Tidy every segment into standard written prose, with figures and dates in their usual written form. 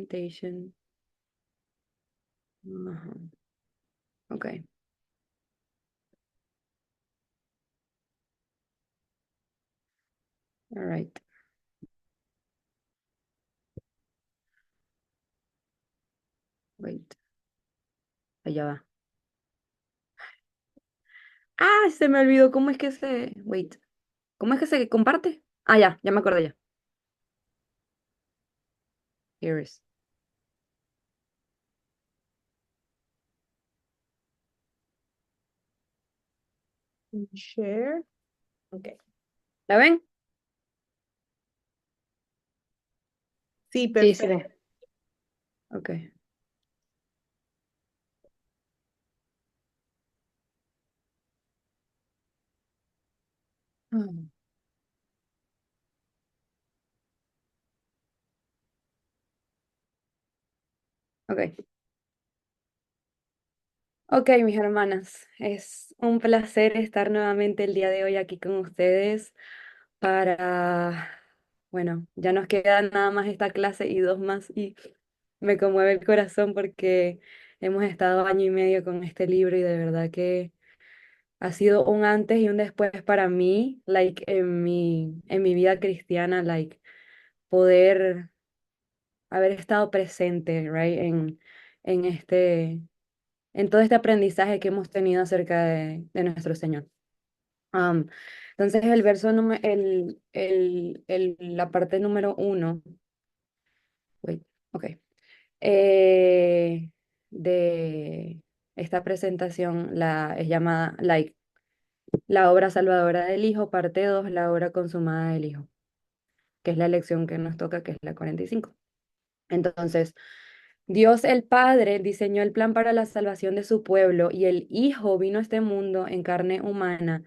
imitation. Ajá. Ok. All right. Wait. Allá va. Ah, se me olvidó cómo es que se. Wait. ¿Cómo es que se comparte? Ah, ya me acordé ya. Here is. Share. Ok. ¿La ven? Sí, Sí, sí, perfecto. ve. Ok. Mm. Ok. Ok, mis hermanas, es un placer estar nuevamente el día de hoy aquí con ustedes para, bueno, ya nos queda nada más esta clase y dos más y me conmueve el corazón porque hemos estado año y medio con este libro y de verdad que ha sido un antes y un después para mí, like, en mi vida cristiana, like, poder haber estado presente, right, en este en todo este aprendizaje que hemos tenido acerca de nuestro Señor. Am, entonces, el verso número, la parte número 1, wait, ok, eh, de esta presentación es llamada, like, la obra salvadora del Hijo, parte 2, la obra consumada del Hijo, que es la lección que nos toca, que es la 45. Entonces, Dios el Padre diseñó el plan para la salvación de su pueblo y el Hijo vino a este mundo en carne humana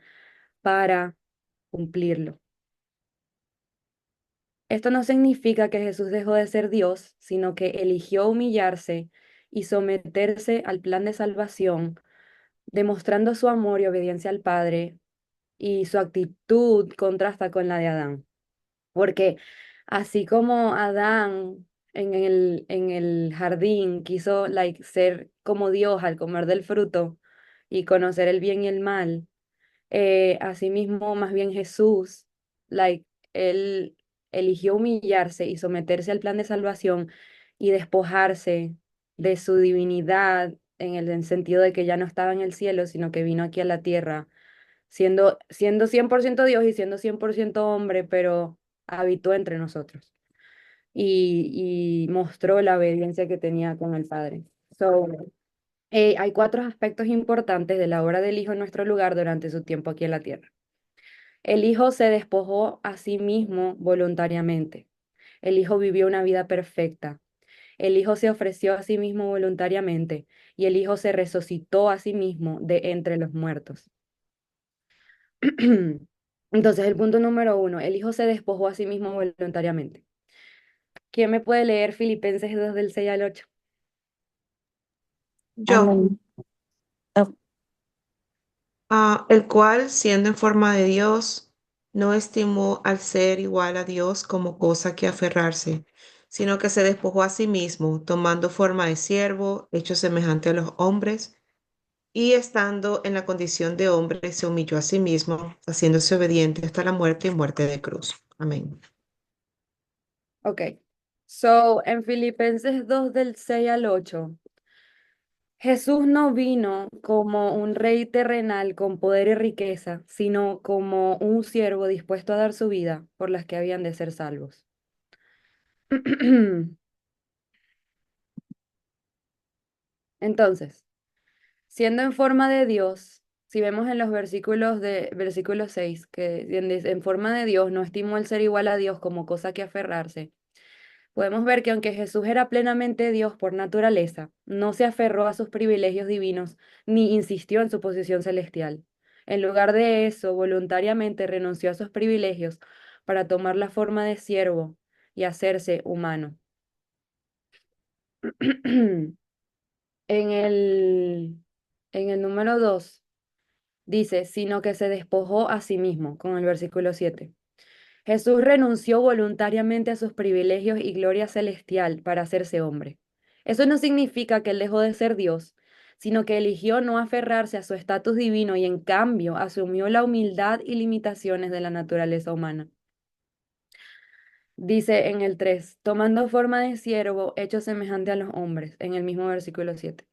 para cumplirlo. Esto no significa que Jesús dejó de ser Dios, sino que eligió humillarse y someterse al plan de salvación, demostrando su amor y obediencia al Padre, y su actitud contrasta con la de Adán. Porque así como Adán en el jardín quiso like, ser como Dios al comer del fruto y conocer el bien y el mal, asimismo, más bien Jesús, like, él eligió humillarse y someterse al plan de salvación y despojarse de su divinidad en el sentido de que ya no estaba en el cielo, sino que vino aquí a la tierra siendo 100% Dios y siendo 100% hombre, pero habitó entre nosotros y mostró la obediencia que tenía con el Padre. So, hay cuatro aspectos importantes de la obra del Hijo en nuestro lugar durante su tiempo aquí en la tierra. El Hijo se despojó a sí mismo voluntariamente. El Hijo vivió una vida perfecta. El Hijo se ofreció a sí mismo voluntariamente y el Hijo se resucitó a sí mismo de entre los muertos. Entonces, el punto número 1, el Hijo se despojó a sí mismo voluntariamente. ¿Quién me puede leer Filipenses 2 del 6 al 8? Yo, Amén. Oh, el cual, siendo en forma de Dios, no estimó al ser igual a Dios como cosa que aferrarse, sino que se despojó a sí mismo, tomando forma de siervo, hecho semejante a los hombres, y estando en la condición de hombre, se humilló a sí mismo, haciéndose obediente hasta la muerte y muerte de cruz. Amén. Ok. So, en Filipenses 2 del 6 al 8, Jesús no vino como un rey terrenal con poder y riqueza, sino como un siervo dispuesto a dar su vida por las que habían de ser salvos. Entonces, siendo en forma de Dios, si vemos en los versículo 6, que en forma de Dios no estimó el ser igual a Dios como cosa que aferrarse, podemos ver que aunque Jesús era plenamente Dios por naturaleza, no se aferró a sus privilegios divinos ni insistió en su posición celestial. En lugar de eso, voluntariamente renunció a sus privilegios para tomar la forma de siervo y hacerse humano. En el, en el número 2 dice, sino que se despojó a sí mismo, con el versículo 7. Jesús renunció voluntariamente a sus privilegios y gloria celestial para hacerse hombre. Eso no significa que él dejó de ser Dios, sino que eligió no aferrarse a su estatus divino y en cambio asumió la humildad y limitaciones de la naturaleza humana. Dice en el 3, tomando forma de siervo, hecho semejante a los hombres, en el mismo versículo 7.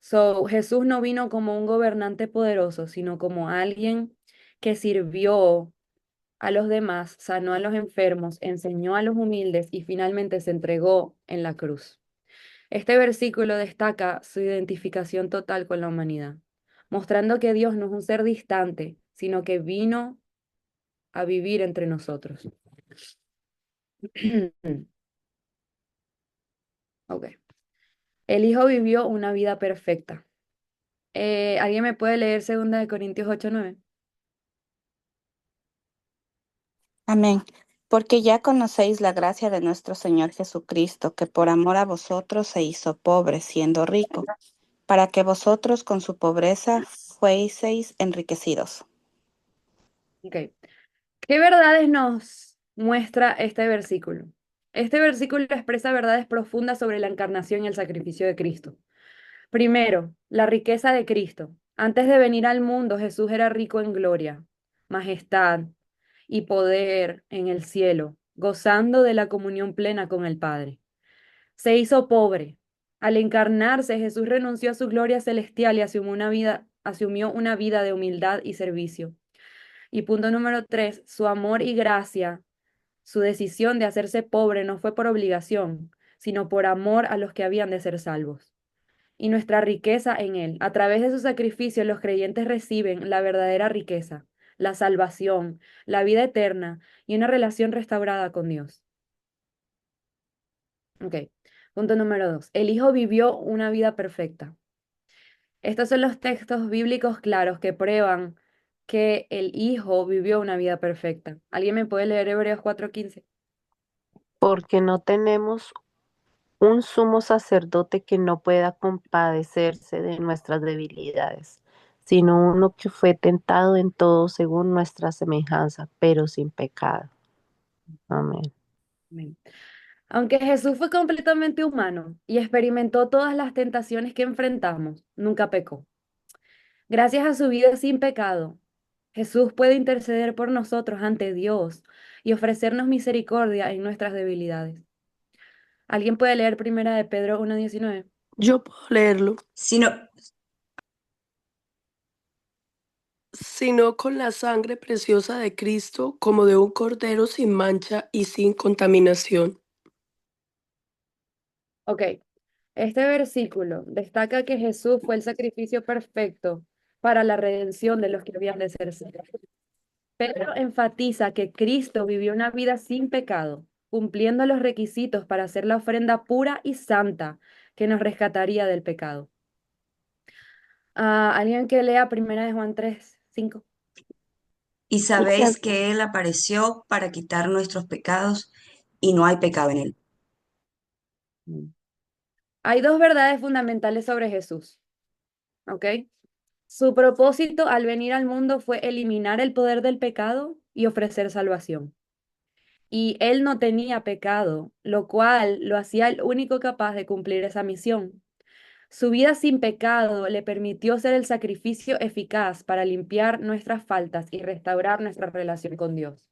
So, Jesús no vino como un gobernante poderoso, sino como alguien que sirvió a los demás, sanó a los enfermos, enseñó a los humildes y finalmente se entregó en la cruz. Este versículo destaca su identificación total con la humanidad, mostrando que Dios no es un ser distante, sino que vino a vivir entre nosotros. Ok. El Hijo vivió una vida perfecta. ¿Alguien me puede leer 2 Corintios 8:9? Amén. Porque ya conocéis la gracia de nuestro Señor Jesucristo, que por amor a vosotros se hizo pobre, siendo rico, para que vosotros con su pobreza fueseis enriquecidos. Ok. ¿Qué verdades nos muestra este versículo? Este versículo expresa verdades profundas sobre la encarnación y el sacrificio de Cristo. Primero, la riqueza de Cristo. Antes de venir al mundo, Jesús era rico en gloria, majestad y poder en el cielo, gozando de la comunión plena con el Padre. Se hizo pobre. Al encarnarse, Jesús renunció a su gloria celestial y asumió una vida de humildad y servicio. Y punto número 3, su amor y gracia, su decisión de hacerse pobre no fue por obligación, sino por amor a los que habían de ser salvos. Y nuestra riqueza en Él. A través de su sacrificio, los creyentes reciben la verdadera riqueza, la salvación, la vida eterna y una relación restaurada con Dios. Ok. Punto número 2. El Hijo vivió una vida perfecta. Estos son los textos bíblicos claros que prueban que el Hijo vivió una vida perfecta. ¿Alguien me puede leer Hebreos 4:15? Porque no tenemos un sumo sacerdote que no pueda compadecerse de nuestras debilidades, sino uno que fue tentado en todo según nuestra semejanza, pero sin pecado. Amén. Amén. Aunque Jesús fue completamente humano y experimentó todas las tentaciones que enfrentamos, nunca pecó. Gracias a su vida sin pecado, Jesús puede interceder por nosotros ante Dios y ofrecernos misericordia en nuestras debilidades. ¿Alguien puede leer Primera de Pedro 1:19? Yo puedo leerlo. Sino, Sino con la sangre preciosa de Cristo, como de un cordero sin mancha y sin contaminación. Ok, este versículo destaca que Jesús fue el sacrificio perfecto para la redención de los que habían de ser salvos. Pedro enfatiza que Cristo vivió una vida sin pecado, cumpliendo los requisitos para hacer la ofrenda pura y santa que nos rescataría del pecado. Alguien que lea Primera de Juan 3:5. y sabéis que Él apareció para quitar nuestros pecados y no hay pecado en Él. Hay dos verdades fundamentales sobre Jesús, ¿ok? Su propósito al venir al mundo fue eliminar el poder del pecado y ofrecer salvación. Y él no tenía pecado, lo cual lo hacía el único capaz de cumplir esa misión. Su vida sin pecado le permitió ser el sacrificio eficaz para limpiar nuestras faltas y restaurar nuestra relación con Dios.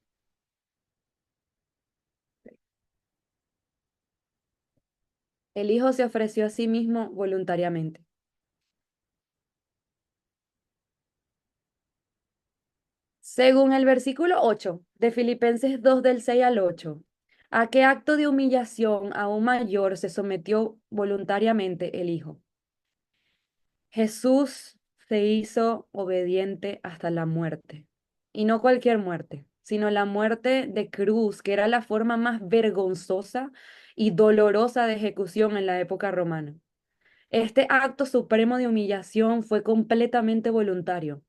El Hijo se ofreció a sí mismo voluntariamente. Según el versículo 8 de Filipenses 2 del 6 al 8, ¿a qué acto de humillación aún mayor se sometió voluntariamente el Hijo? Jesús se hizo obediente hasta la muerte, y no cualquier muerte, sino la muerte de cruz, que era la forma más vergonzosa y dolorosa de ejecución en la época romana. Este acto supremo de humillación fue completamente voluntario.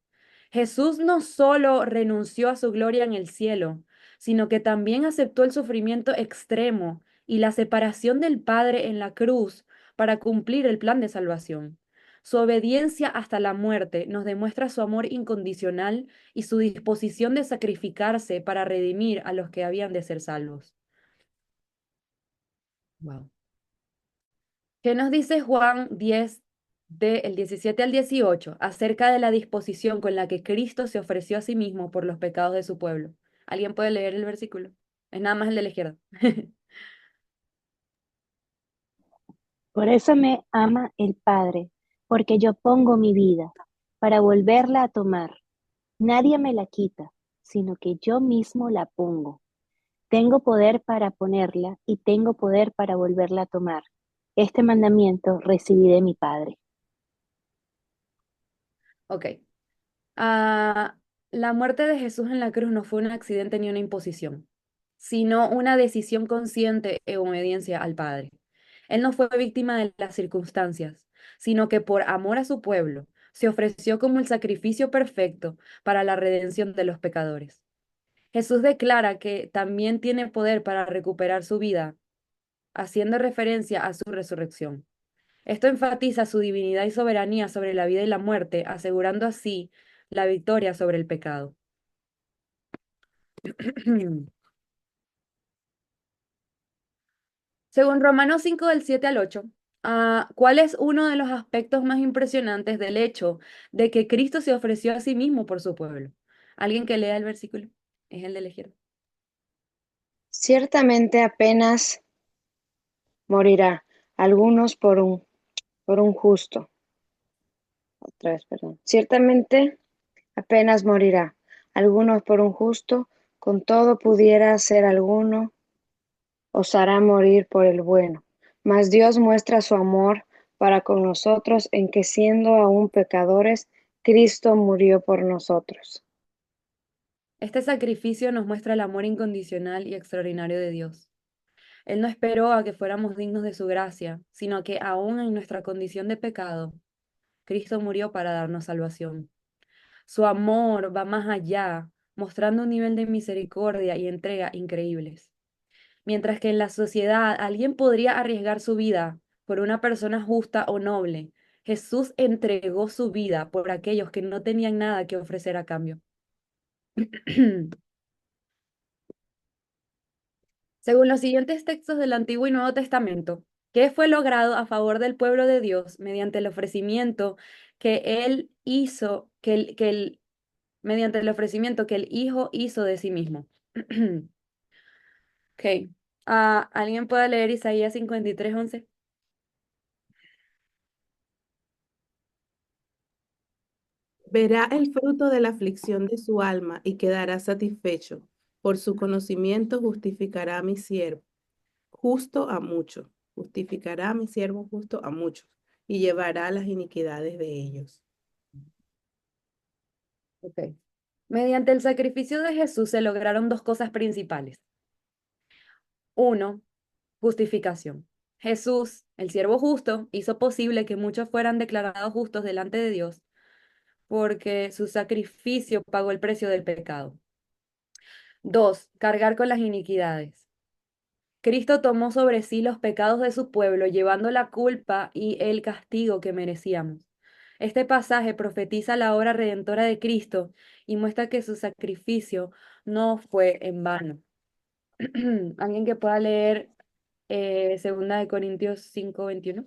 Jesús no solo renunció a su gloria en el cielo, sino que también aceptó el sufrimiento extremo y la separación del Padre en la cruz para cumplir el plan de salvación. Su obediencia hasta la muerte nos demuestra su amor incondicional y su disposición de sacrificarse para redimir a los que habían de ser salvos. Wow. ¿Qué nos dice Juan 10, del 17 al 18, acerca de la disposición con la que Cristo se ofreció a sí mismo por los pecados de su pueblo? ¿Alguien puede leer el versículo? Es nada más el de la izquierda. Por eso me ama el Padre, porque yo pongo mi vida para volverla a tomar. Nadie me la quita, sino que yo mismo la pongo. Tengo poder para ponerla y tengo poder para volverla a tomar. Este mandamiento recibí de mi Padre. Ok. Ah, la muerte de Jesús en la cruz no fue un accidente ni una imposición, sino una decisión consciente en obediencia al Padre. Él no fue víctima de las circunstancias, sino que por amor a su pueblo se ofreció como el sacrificio perfecto para la redención de los pecadores. Jesús declara que también tiene poder para recuperar su vida, haciendo referencia a su resurrección. Esto enfatiza su divinidad y soberanía sobre la vida y la muerte, asegurando así la victoria sobre el pecado. Según Romanos 5 del 7 al 8, ¿cuál es uno de los aspectos más impresionantes del hecho de que Cristo se ofreció a sí mismo por su pueblo? ¿Alguien que lea el versículo? Es el de la izquierda. Ciertamente apenas morirá algunos por un justo. Otra vez, perdón. Ciertamente apenas morirá algunos por un justo, con todo pudiera ser alguno os hará morir por el bueno. Mas Dios muestra su amor para con nosotros en que siendo aún pecadores, Cristo murió por nosotros. Este sacrificio nos muestra el amor incondicional y extraordinario de Dios. Él no esperó a que fuéramos dignos de su gracia, sino que aún en nuestra condición de pecado, Cristo murió para darnos salvación. Su amor va más allá, mostrando un nivel de misericordia y entrega increíbles. Mientras que en la sociedad alguien podría arriesgar su vida por una persona justa o noble, Jesús entregó su vida por aquellos que no tenían nada que ofrecer a cambio. Según los siguientes textos del Antiguo y Nuevo Testamento, ¿qué fue logrado a favor del pueblo de Dios mediante el ofrecimiento que él hizo, mediante el ofrecimiento que el Hijo hizo de sí mismo? Ok. ¿Alguien puede leer Isaías 53:11? Verá el fruto de la aflicción de su alma y quedará satisfecho. Por su conocimiento justificará a mi siervo, justo a muchos. Justificará a mi siervo justo a muchos y llevará las iniquidades de ellos. Ok. Mediante el sacrificio de Jesús se lograron dos cosas principales. Uno, justificación. Jesús, el siervo justo, hizo posible que muchos fueran declarados justos delante de Dios porque su sacrificio pagó el precio del pecado. Dos, cargar con las iniquidades. Cristo tomó sobre sí los pecados de su pueblo, llevando la culpa y el castigo que merecíamos. Este pasaje profetiza la obra redentora de Cristo y muestra que su sacrificio no fue en vano. ¿Alguien que pueda leer 2 Corintios 5:21?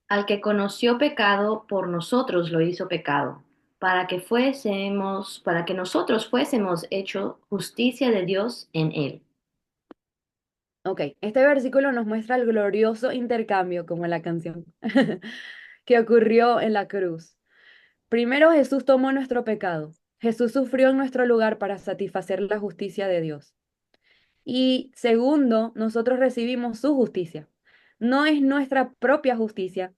Al que conoció pecado, por nosotros lo hizo pecado, para que nosotros fuésemos hecho justicia de Dios en él. Ok, este versículo nos muestra el glorioso intercambio, como en la canción, que ocurrió en la cruz. Primero, Jesús tomó nuestro pecado. Jesús sufrió en nuestro lugar para satisfacer la justicia de Dios. Y segundo, nosotros recibimos su justicia. No es nuestra propia justicia,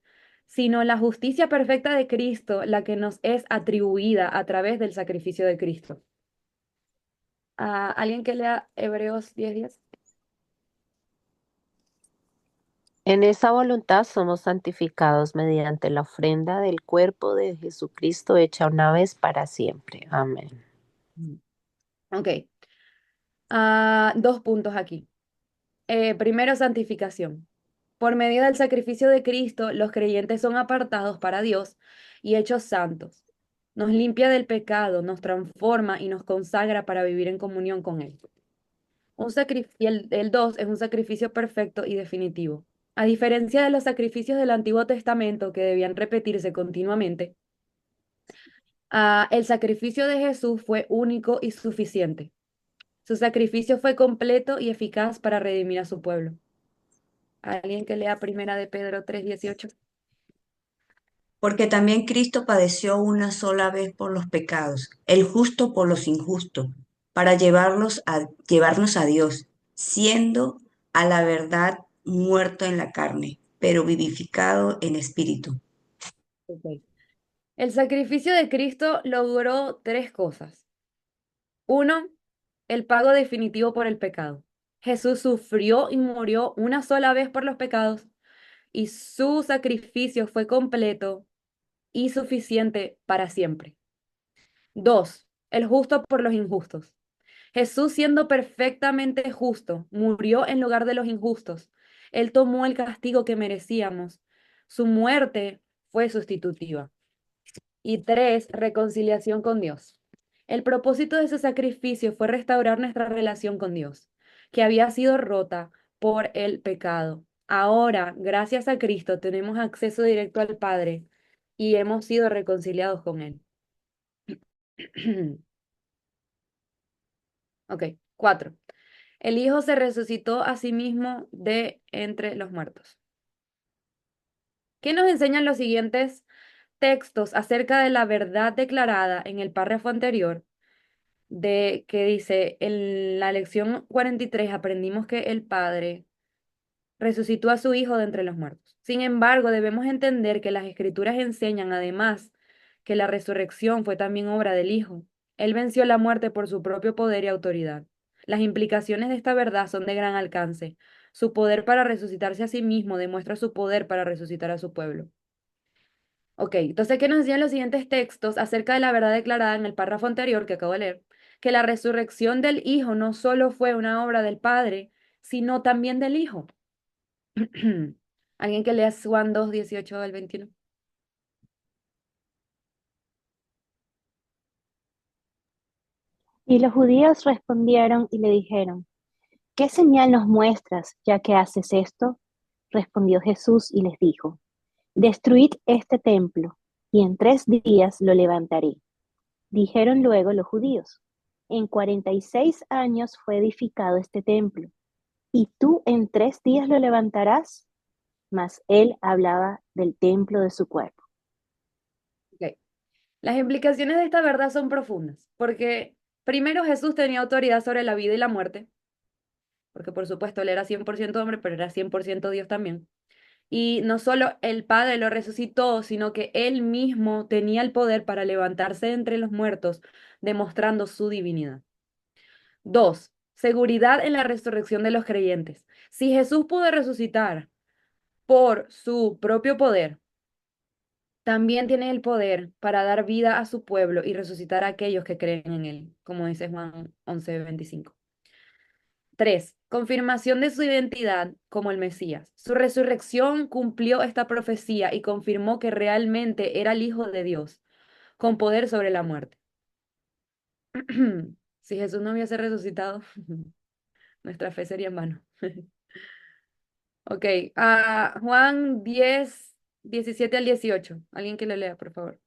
sino la justicia perfecta de Cristo la que nos es atribuida a través del sacrificio de Cristo. ¿Alguien que lea Hebreos 10:10? En esa voluntad somos santificados mediante la ofrenda del cuerpo de Jesucristo hecha una vez para siempre. Amén. Ok. Dos puntos aquí. Primero, santificación. Por medio del sacrificio de Cristo, los creyentes son apartados para Dios y hechos santos. Nos limpia del pecado, nos transforma y nos consagra para vivir en comunión con Él. El 2 es un sacrificio perfecto y definitivo. A diferencia de los sacrificios del Antiguo Testamento que debían repetirse continuamente, el sacrificio de Jesús fue único y suficiente. Su sacrificio fue completo y eficaz para redimir a su pueblo. ¿Alguien que lea Primera de Pedro 3:18? Porque también Cristo padeció una sola vez por los pecados, el justo por los injustos, para llevarnos a Dios, siendo a la verdad muerto en la carne, pero vivificado en espíritu. Ok. El sacrificio de Cristo logró tres cosas. Uno, el pago definitivo por el pecado. Jesús sufrió y murió una sola vez por los pecados y su sacrificio fue completo y suficiente para siempre. Dos, el justo por los injustos. Jesús, siendo perfectamente justo, murió en lugar de los injustos. Él tomó el castigo que merecíamos. Su muerte fue sustitutiva. Y tres, reconciliación con Dios. El propósito de ese sacrificio fue restaurar nuestra relación con Dios, que había sido rota por el pecado. Ahora, gracias a Cristo, tenemos acceso directo al Padre y hemos sido reconciliados con Él. Ok, 4. El Hijo se resucitó a sí mismo de entre los muertos. ¿Qué nos enseñan los siguientes textos acerca de la verdad declarada en el párrafo anterior? De que dice, en la lección 43 aprendimos que el Padre resucitó a su Hijo de entre los muertos. Sin embargo, debemos entender que las Escrituras enseñan además que la resurrección fue también obra del Hijo. Él venció la muerte por su propio poder y autoridad. Las implicaciones de esta verdad son de gran alcance. Su poder para resucitarse a sí mismo demuestra su poder para resucitar a su pueblo. Ok, entonces, ¿qué nos enseñan los siguientes textos acerca de la verdad declarada en el párrafo anterior que acabo de leer? Que la resurrección del Hijo no solo fue una obra del Padre, sino también del Hijo. ¿Alguien que lea Juan 2:18 al 21? Y los judíos respondieron y le dijeron, ¿qué señal nos muestras ya que haces esto? Respondió Jesús y les dijo, destruid este templo, y en 3 días lo levantaré. Dijeron luego los judíos, en 46 años fue edificado este templo, ¿y tú en 3 días lo levantarás? Mas él hablaba del templo de su cuerpo. Ok. Las implicaciones de esta verdad son profundas, porque primero Jesús tenía autoridad sobre la vida y la muerte, porque por supuesto él era 100% hombre, pero era 100% Dios también. Y no solo el Padre lo resucitó, sino que él mismo tenía el poder para levantarse de entre los muertos, demostrando su divinidad. Dos, seguridad en la resurrección de los creyentes. Si Jesús pudo resucitar por su propio poder, también tiene el poder para dar vida a su pueblo y resucitar a aquellos que creen en él, como dice Juan 11:25. Tres, confirmación de su identidad como el Mesías. Su resurrección cumplió esta profecía y confirmó que realmente era el Hijo de Dios, con poder sobre la muerte. Si Jesús no hubiese resucitado, nuestra fe sería en vano. Ok, Juan 10:17 al 18. Alguien que le lea, por favor.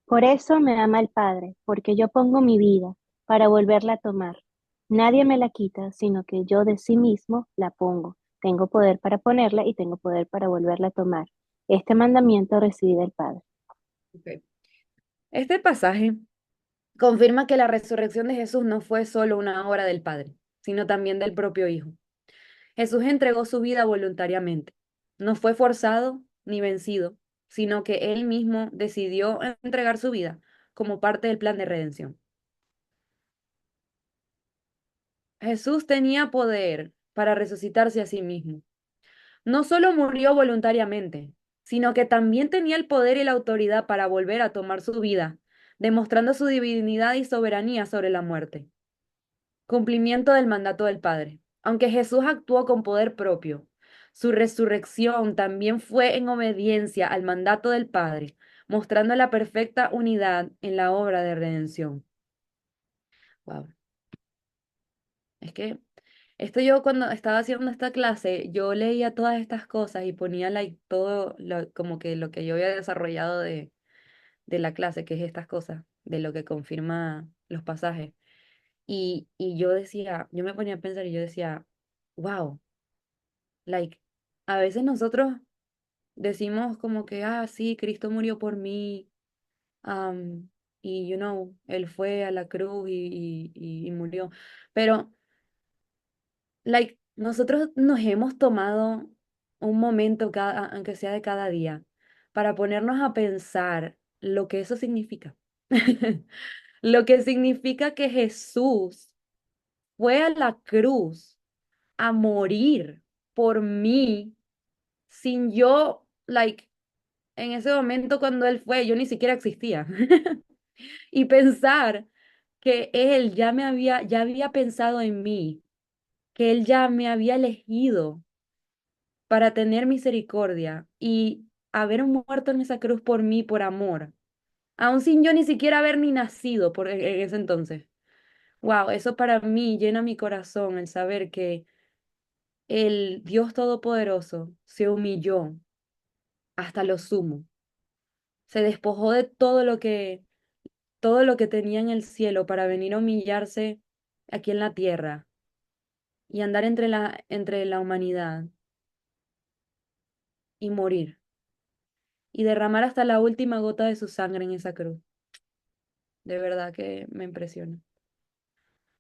Por eso me ama el Padre, porque yo pongo mi vida para volverla a tomar. Nadie me la quita, sino que yo de sí mismo la pongo. Tengo poder para ponerla y tengo poder para volverla a tomar. Este mandamiento recibí del Padre. Ok. Este pasaje confirma que la resurrección de Jesús no fue solo una obra del Padre, sino también del propio Hijo. Jesús entregó su vida voluntariamente. No fue forzado ni vencido, sino que él mismo decidió entregar su vida como parte del plan de redención. Jesús tenía poder para resucitarse a sí mismo. No solo murió voluntariamente, sino que también tenía el poder y la autoridad para volver a tomar su vida demostrando su divinidad y soberanía sobre la muerte. Cumplimiento del mandato del Padre. Aunque Jesús actuó con poder propio, su resurrección también fue en obediencia al mandato del Padre, mostrando la perfecta unidad en la obra de redención. Wow. Es que esto yo cuando estaba haciendo esta clase, yo leía todas estas cosas y ponía like, todo como que lo que yo había desarrollado de la clase, que es estas cosas, de lo que confirma los pasajes. Y yo decía, yo me ponía a pensar y yo decía, wow, like, a veces nosotros decimos como que, ah, sí, Cristo murió por mí, am, y, Él fue a la cruz y murió. Pero, like, nosotros nos hemos tomado un momento, aunque sea de cada día, para ponernos a pensar lo que eso significa. Lo que significa que Jesús fue a la cruz a morir por mí sin yo, like, en ese momento cuando él fue, yo ni siquiera existía. Y pensar que él ya había pensado en mí, que él ya me había elegido para tener misericordia y haber muerto en esa cruz por mí, por amor, aun sin yo ni siquiera haber ni nacido en ese entonces. Wow, eso para mí llena mi corazón el saber que el Dios Todopoderoso se humilló hasta lo sumo, se despojó de todo lo que tenía en el cielo para venir a humillarse aquí en la tierra y andar entre la humanidad y morir y derramar hasta la última gota de su sangre en esa cruz. De verdad que me impresiona.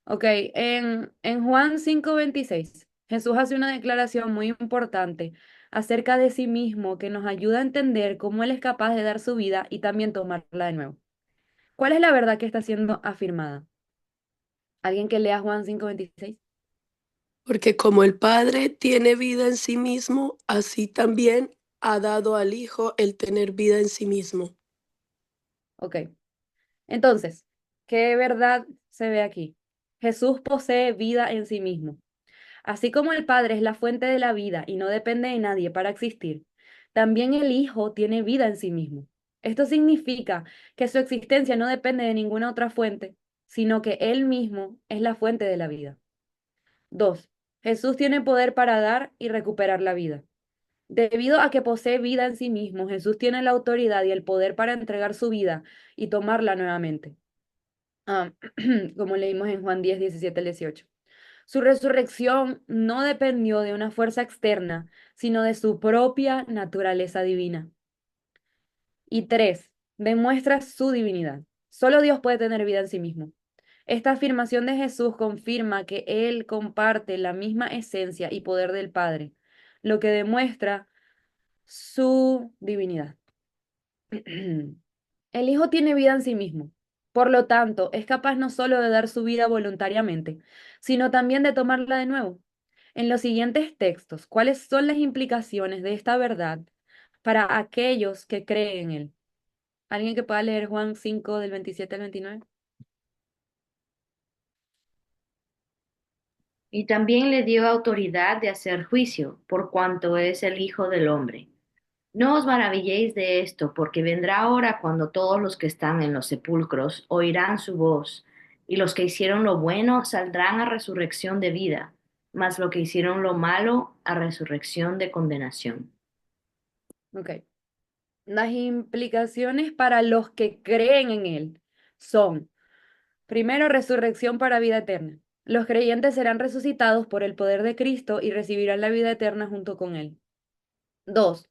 Ok, en Juan 5:26, Jesús hace una declaración muy importante acerca de sí mismo que nos ayuda a entender cómo Él es capaz de dar su vida y también tomarla de nuevo. ¿Cuál es la verdad que está siendo afirmada? ¿Alguien que lea Juan 5:26? Porque como el Padre tiene vida en sí mismo, así también ha dado al Hijo el tener vida en sí mismo. Ok, entonces, ¿qué verdad se ve aquí? Jesús posee vida en sí mismo. Así como el Padre es la fuente de la vida y no depende de nadie para existir, también el Hijo tiene vida en sí mismo. Esto significa que su existencia no depende de ninguna otra fuente, sino que Él mismo es la fuente de la vida. 2. Jesús tiene poder para dar y recuperar la vida. Debido a que posee vida en sí mismo, Jesús tiene la autoridad y el poder para entregar su vida y tomarla nuevamente. Ah, como leímos en Juan 10, 17 al 18. Su resurrección no dependió de una fuerza externa, sino de su propia naturaleza divina. Y 3, demuestra su divinidad. Solo Dios puede tener vida en sí mismo. Esta afirmación de Jesús confirma que Él comparte la misma esencia y poder del Padre, lo que demuestra su divinidad. El Hijo tiene vida en sí mismo. Por lo tanto, es capaz no solo de dar su vida voluntariamente, sino también de tomarla de nuevo. En los siguientes textos, ¿cuáles son las implicaciones de esta verdad para aquellos que creen en Él? ¿Alguien que pueda leer Juan 5 del 27 al 29? Y también le dio autoridad de hacer juicio, por cuanto es el Hijo del Hombre. No os maravilléis de esto, porque vendrá hora cuando todos los que están en los sepulcros oirán su voz, y los que hicieron lo bueno saldrán a resurrección de vida, mas los que hicieron lo malo a resurrección de condenación. Ok. Las implicaciones para los que creen en Él son, primero, resurrección para vida eterna. Los creyentes serán resucitados por el poder de Cristo y recibirán la vida eterna junto con Él. 2.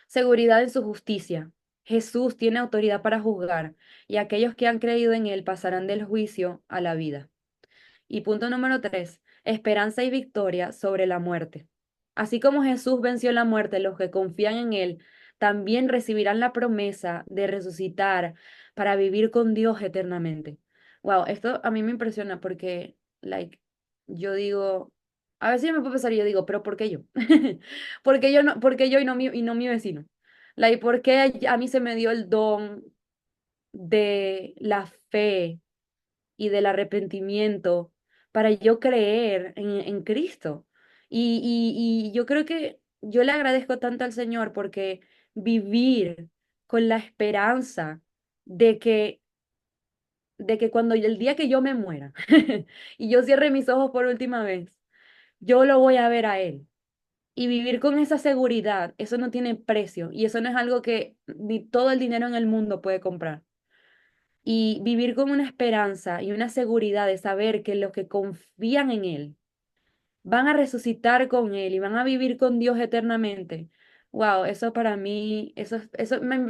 Seguridad en su justicia. Jesús tiene autoridad para juzgar y aquellos que han creído en Él pasarán del juicio a la vida. Y punto número 3, esperanza y victoria sobre la muerte. Así como Jesús venció la muerte, los que confían en Él también recibirán la promesa de resucitar para vivir con Dios eternamente. Wow, esto a mí me impresiona porque, like, yo digo, a veces yo me puedo pensar y yo digo, pero ¿por qué yo? ¿Por qué yo y no mi vecino? Like, ¿por qué a mí se me dio el don de la fe y del arrepentimiento para yo creer en Cristo. Y yo creo que yo le agradezco tanto al Señor porque vivir con la esperanza de que cuando el día que yo me muera y yo cierre mis ojos por última vez, yo lo voy a ver a Él. Y vivir con esa seguridad, eso no tiene precio y eso no es algo que ni todo el dinero en el mundo puede comprar. Y vivir con una esperanza y una seguridad de saber que los que confían en Él van a resucitar con Él y van a vivir con Dios eternamente. Wow, eso para mí,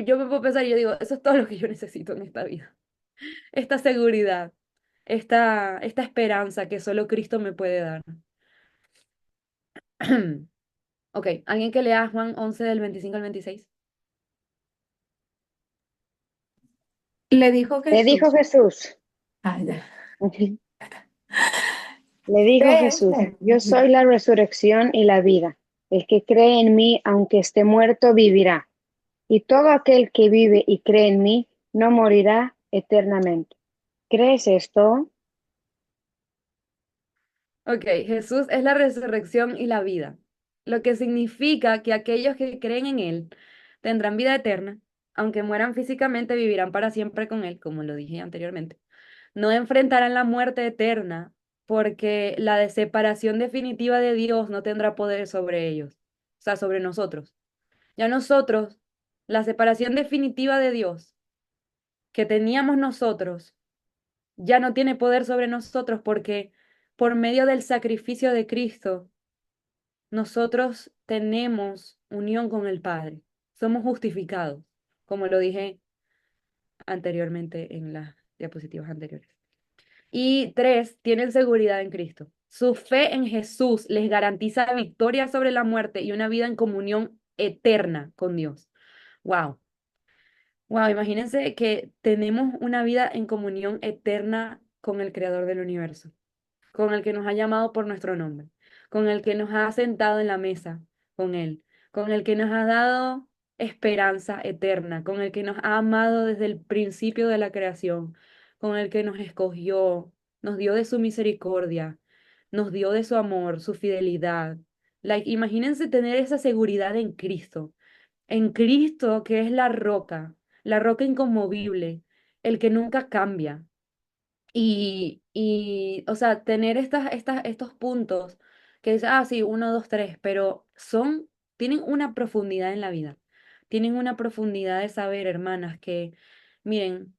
yo me puedo pensar y yo digo, eso es todo lo que yo necesito en esta vida. Esta seguridad, esta esperanza que solo Cristo me puede dar. Ok, ¿alguien que lea Juan 11 del 25 al 26? Le dijo Le dijo Jesús. Jesús, Ah, ya. le dijo Cree Jesús, en yo soy la resurrección y la vida. El que cree en mí, aunque esté muerto, vivirá. Y todo aquel que vive y cree en mí, no morirá eternamente. ¿Crees esto? Ok, Jesús es la resurrección y la vida, lo que significa que aquellos que creen en Él tendrán vida eterna, aunque mueran físicamente, vivirán para siempre con Él, como lo dije anteriormente. No enfrentarán la muerte eterna, porque la de separación definitiva de Dios no tendrá poder sobre ellos, o sea, sobre nosotros. Ya nosotros, la separación definitiva de Dios que teníamos nosotros, ya no tiene poder sobre nosotros porque por medio del sacrificio de Cristo, nosotros tenemos unión con el Padre. Somos justificados, como lo dije anteriormente en las diapositivas anteriores. Y tres, tienen seguridad en Cristo. Su fe en Jesús les garantiza victoria sobre la muerte y una vida en comunión eterna con Dios. Wow. Wow, imagínense que tenemos una vida en comunión eterna con el Creador del universo, con el que nos ha llamado por nuestro nombre, con el que nos ha sentado en la mesa con Él, con el que nos ha dado esperanza eterna, con el que nos ha amado desde el principio de la creación, con el que nos escogió, nos dio de su misericordia, nos dio de su amor, su fidelidad. Imagínense tener esa seguridad en Cristo que es la roca inconmovible, el que nunca cambia. O sea, tener estos puntos que dice, ah, sí, uno, dos, tres, pero tienen una profundidad en la vida. Tienen una profundidad de saber, hermanas, que, miren,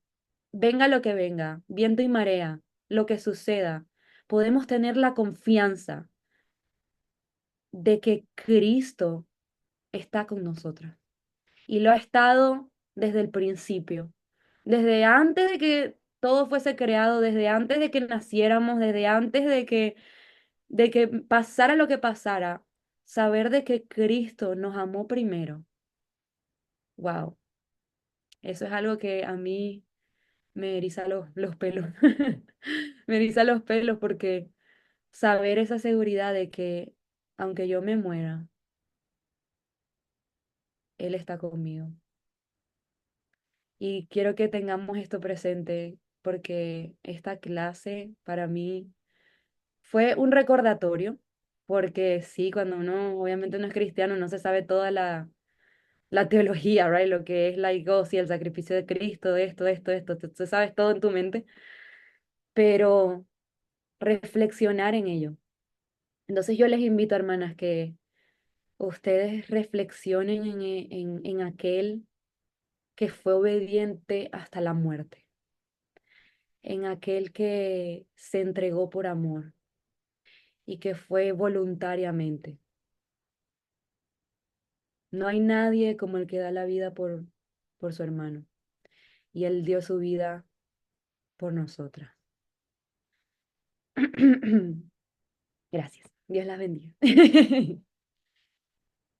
venga lo que venga, viento y marea, lo que suceda, podemos tener la confianza de que Cristo está con nosotros y lo ha estado desde el principio, desde antes de que todo fuese creado, desde antes de que naciéramos, desde antes de que pasara lo que pasara, saber de que Cristo nos amó primero. Wow, eso es algo que a mí me eriza los pelos. Me eriza los pelos porque saber esa seguridad de que aunque yo me muera, Él está conmigo. Y quiero que tengamos esto presente porque esta clase para mí fue un recordatorio, porque sí, cuando uno obviamente no es cristiano, no se sabe toda la teología, right? Lo que es la iglesia, el sacrificio de Cristo, esto, tú sabes todo en tu mente, pero reflexionar en ello. Entonces yo les invito, hermanas, que ustedes reflexionen en aquel que fue obediente hasta la muerte, en aquel que se entregó por amor y que fue voluntariamente. No hay nadie como el que da la vida por su hermano. Y él dio su vida por nosotras. Gracias. Dios las bendiga.